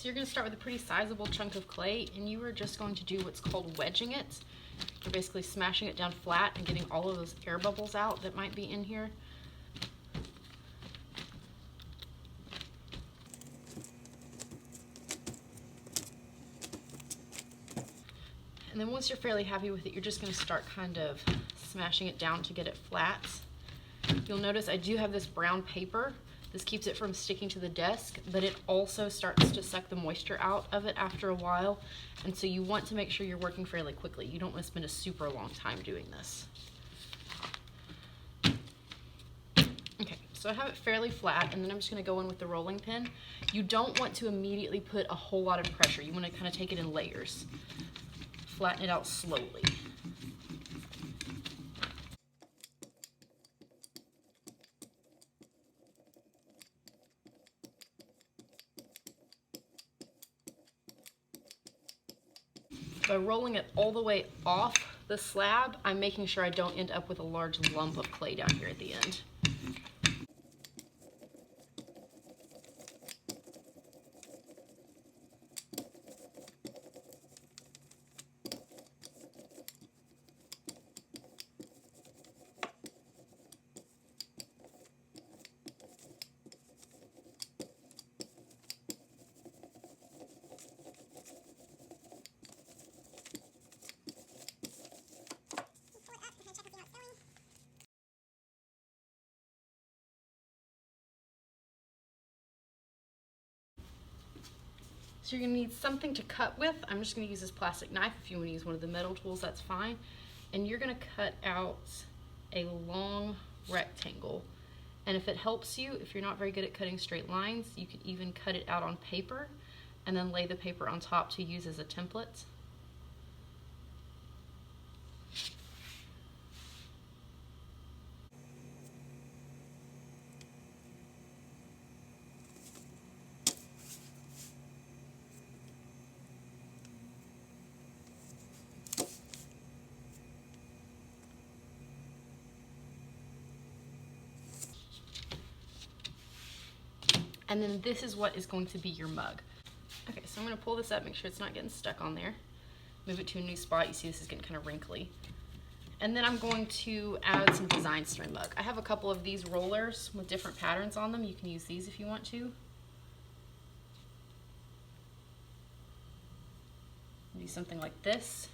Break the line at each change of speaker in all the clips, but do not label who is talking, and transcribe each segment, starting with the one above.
you're going to start with a pretty sizable chunk of clay, and you are just going to do what's called wedging it. You're basically smashing it down flat and getting all of those air bubbles out that might be in here. And then once you're fairly happy with it, you're just going to start kind of smashing it down to get it flat. You'll notice I do have this brown paper. This keeps it from sticking to the desk, but it also starts to suck the moisture out of it after a while. And so you want to make sure you're working fairly quickly. You don't want to spend a super long time doing this. Okay, so I have it fairly flat, and then I'm just going to go in with the rolling pin. You don't want to immediately put a whole lot of pressure. You want to kind of take it in layers. Flatten it out slowly. By rolling it all the way off the slab, I'm making sure I don't end up with a large lump of clay down here at the end. So you're going to need something to cut with. I'm just going to use this plastic knife. If you want to use one of the metal tools, that's fine. And you're going to cut out a long rectangle. And if it helps you, if you're not very good at cutting straight lines, you could even cut it out on paper and then lay the paper on top to use as a template. And then this is what is going to be your mug. Okay, so I'm going to pull this up, make sure it's not getting stuck on there. Move it to a new spot. You see this is getting kind of wrinkly. And then I'm going to add some designs to my mug. I have a couple of these rollers with different patterns on them. You can use these if you want to. Do something like this.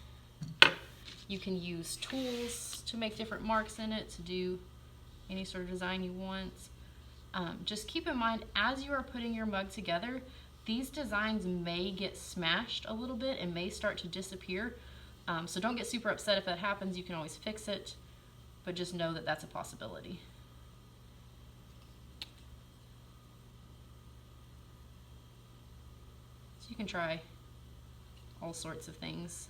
You can use tools to make different marks in it, to do any sort of design you want. Just keep in mind, as you are putting your mug together, these designs may get smashed a little bit and may start to disappear. So don't get super upset if that happens. You can always fix it, but just know that that's a possibility. So you can try all sorts of things.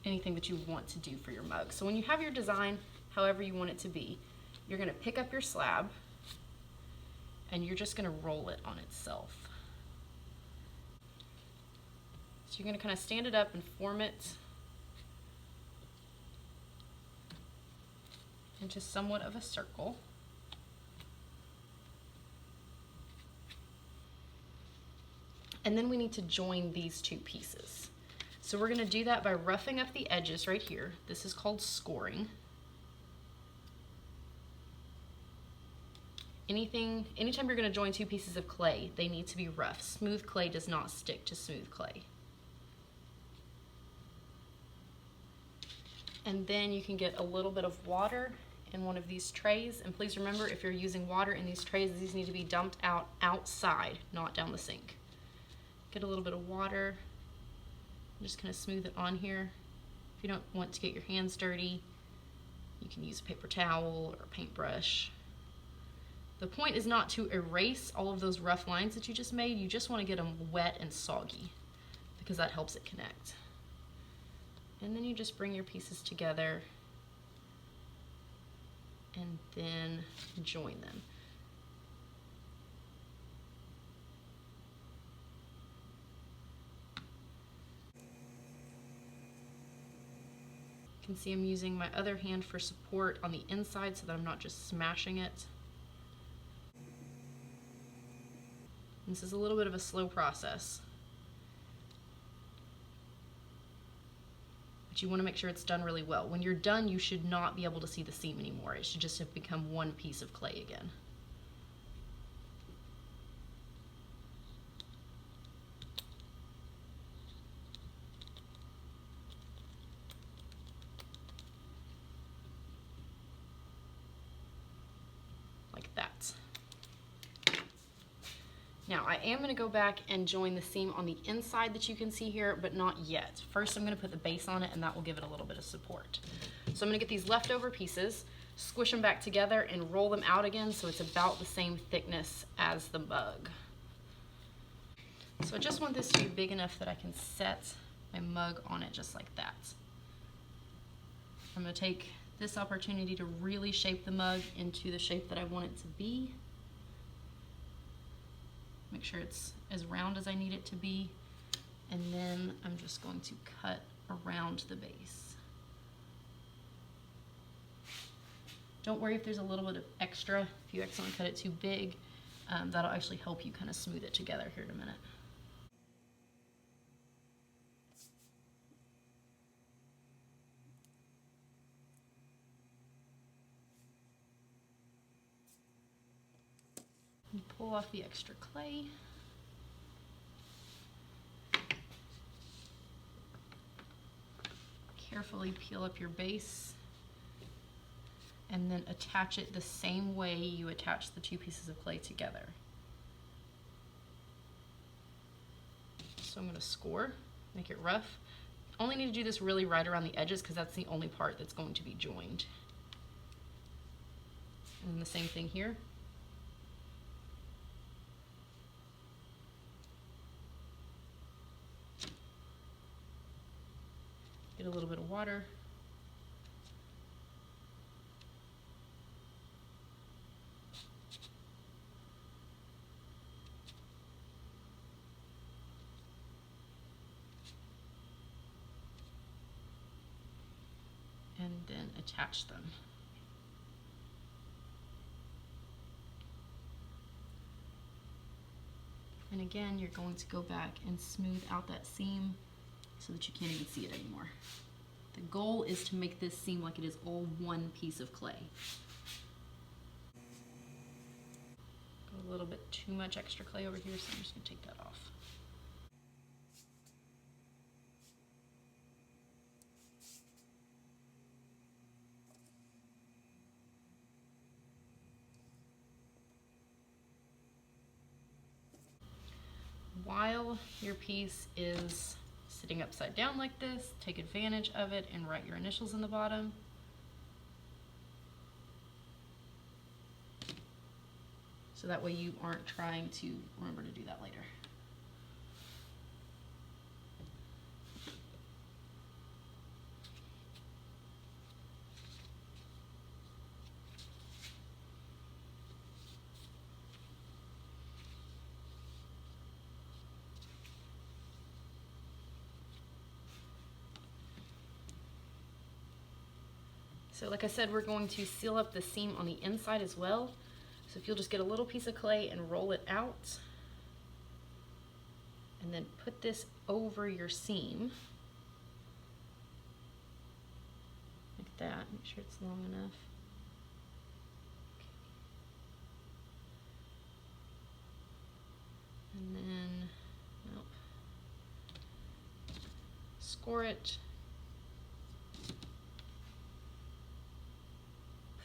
Anything that you want to do for your mug. So when you have your design, however you want it to be, you're going to pick up your slab and you're just going to roll it on itself. So you're going to kind of stand it up and form it into somewhat of a circle. And then we need to join these two pieces. So we're going to do that by roughing up the edges right here. This is called scoring. Anytime you're going to join two pieces of clay, they need to be rough. Smooth clay does not stick to smooth clay. And then you can get a little bit of water in one of these trays. And please remember, if you're using water in these trays, these need to be dumped out outside, not down the sink. Get a little bit of water. Just kind of smooth it on here. If you don't want to get your hands dirty, you can use a paper towel or a paintbrush. The point is not to erase all of those rough lines that you just made. You just want to get them wet and soggy because that helps it connect. And then you just bring your pieces together and then join them. can see I'm using my other hand for support on the inside so that I'm not just smashing it. This is a little bit of a slow process, but you want to make sure it's done really well. When you're done, you should not be able to see the seam anymore. It should just have become one piece of clay again. Like that. Now I am going to go back and join the seam on the inside that you can see here, but not yet. First I'm going to put the base on it, and that will give it a little bit of support. So I'm going to get these leftover pieces, squish them back together, and roll them out again so it's about the same thickness as the mug. So I just want this to be big enough that I can set my mug on it just like that. I'm going to take this opportunity to really shape the mug into the shape that I want it to be. Make sure it's as round as I need it to be, and then I'm just going to cut around the base. Don't worry if there's a little bit of extra. If you accidentally cut it too big, that'll actually help you kind of smooth it together here in a minute. And pull off the extra clay. Carefully peel up your base and then attach it the same way you attach the two pieces of clay together. So I'm going to score, make it rough. Only need to do this really right around the edges because that's the only part that's going to be joined. And the same thing here. Get a little bit of water. And then attach them. And again, you're going to go back and smooth out that seam so that you can't even see it anymore. The goal is to make this seem like it is all one piece of clay. Got a little bit too much extra clay over here, so I'm just going to take that off. While your piece is sitting upside down like this, take advantage of it and write your initials in the bottom. So that way you aren't trying to remember to do that later. So like I said, we're going to seal up the seam on the inside as well. So if you'll just get a little piece of clay and roll it out, and then put this over your seam, like that, make sure it's long enough. And then, nope, score it.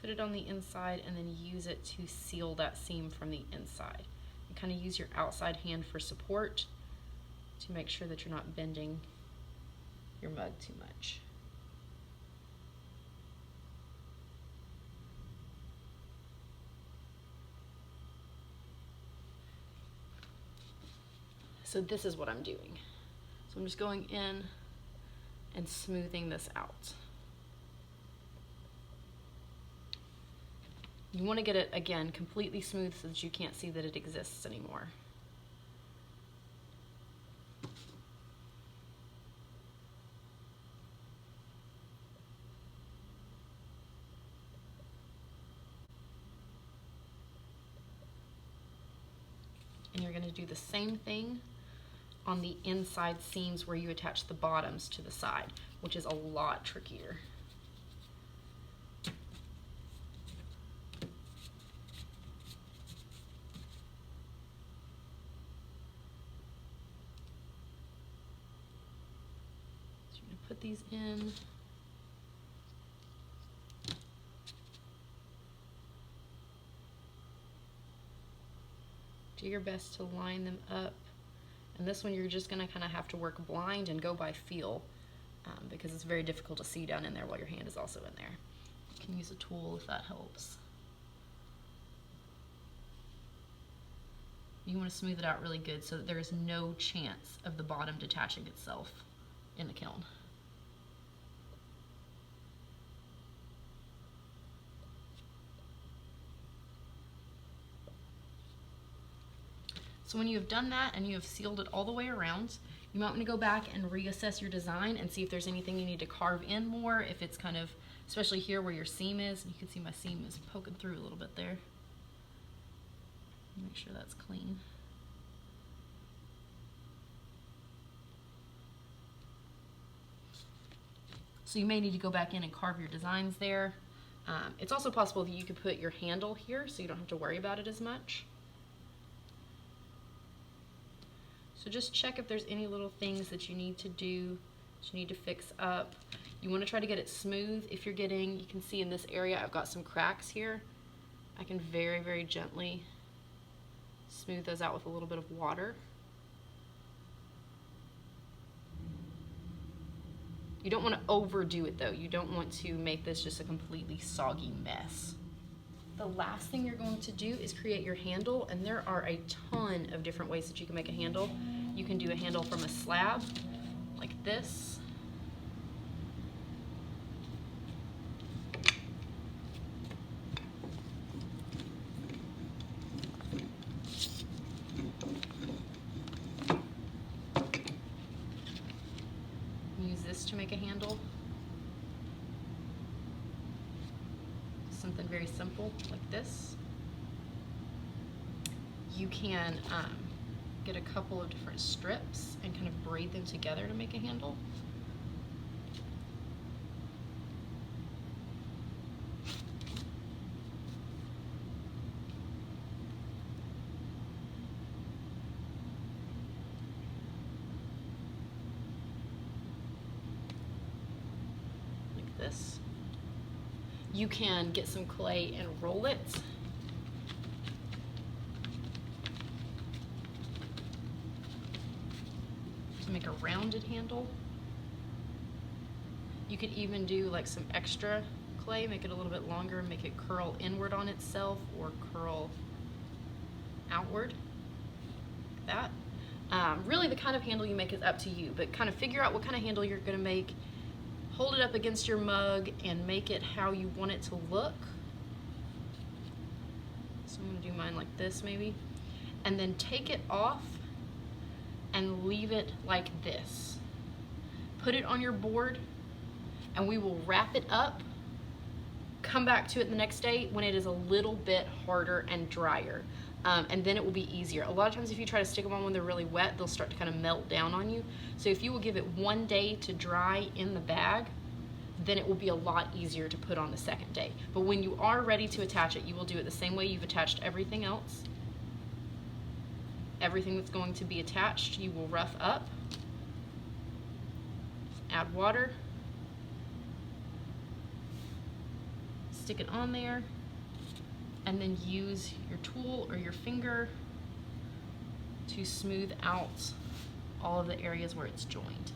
Put it on the inside and then use it to seal that seam from the inside. And kind of use your outside hand for support to make sure that you're not bending your mug too much. So this is what I'm doing. So I'm just going in and smoothing this out. You want to get it, again, completely smooth so that you can't see that it exists anymore. going to do the same thing on the inside seams where you attach the bottoms to the side, which is a lot trickier. So you're going to put these in. Do your best to line them up. And this one you're just going to kind of have to work blind and go by feel because it's very difficult to see down in there while your hand is also in there. You can use a tool if that helps. You want to smooth it out really good so that there is no chance of the bottom detaching itself in the kiln. So when you have done that and you have sealed it all the way around, you might want to go back and reassess your design and see if there's anything you need to carve in more, if it's kind of, especially here where your seam is, and you can see my seam is poking through a little bit there. Make sure that's clean. So you may need to go back in and carve your designs there. It's also possible that you could put your handle here so you don't have to worry about it as much. So just check if there's any little things that you need to do, that you need to fix up. You want to try to get it smooth. If you're getting, you can see in this area I've got some cracks here. I can very, very gently smooth those out with a little bit of water. You don't want to overdo it though. You don't want to make this just a completely soggy mess. The last thing you're going to do is create your handle, and there are a ton of different ways that you can make a handle. You can do a handle from a slab, like this. Use this to make a handle. Something very simple like this. You can get a couple of different strips and kind of braid them together to make a handle. Like this. You can get some clay and roll it. To make a rounded handle. You could even do like some extra clay, make it a little bit longer, make it curl inward on itself or curl outward, like that. Really the kind of handle you make is up to you, but kind of figure out what kind of handle you're gonna make. Hold it up against your mug and make it how you want it to look. So I'm gonna do mine like this maybe. And then take it off and leave it like this. Put it on your board and we will wrap it up. Come back to it the next day when it is a little bit harder and drier. And then it will be easier. A lot of times if you try to stick them on when they're really wet, they'll start to kind of melt down on you. So if you will give it one day to dry in the bag, then it will be a lot easier to put on the second day. But when you are ready to attach it, you will do it the same way you've attached everything else. Everything that's going to be attached, you will rough up, add water, stick it on there, and then use your tool or your finger to smooth out all of the areas where it's joined.